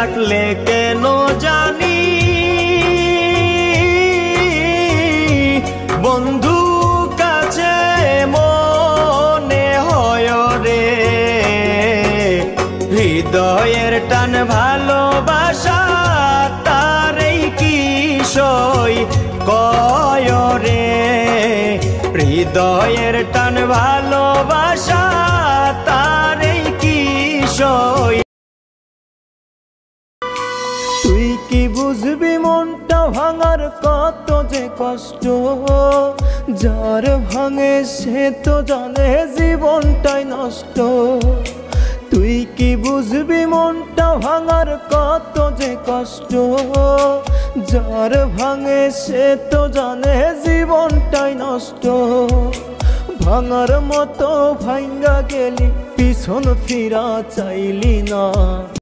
ডাকলে কেন জানি বন্ধু কাছে মনে হয় রে, হৃদয়ের টান ভালোবাসা তারই কি সই কয় রে, হৃদয়ের টান ভালোবাসা তারই কি সই। তুই কি বুঝবি মনটা ভাঙার কত যে কষ্ট, যার ভাঙে সে তো জানে জীবনটাই নষ্ট। তুই কি বুঝবি মনটা ভাঙার কত যে কষ্ট, যার ভাঙে সে তো জানে জীবনটাই নষ্ট। ভাঙার মতো ভাঙ্গা গেলি পিছন ফিরা চাইলি না।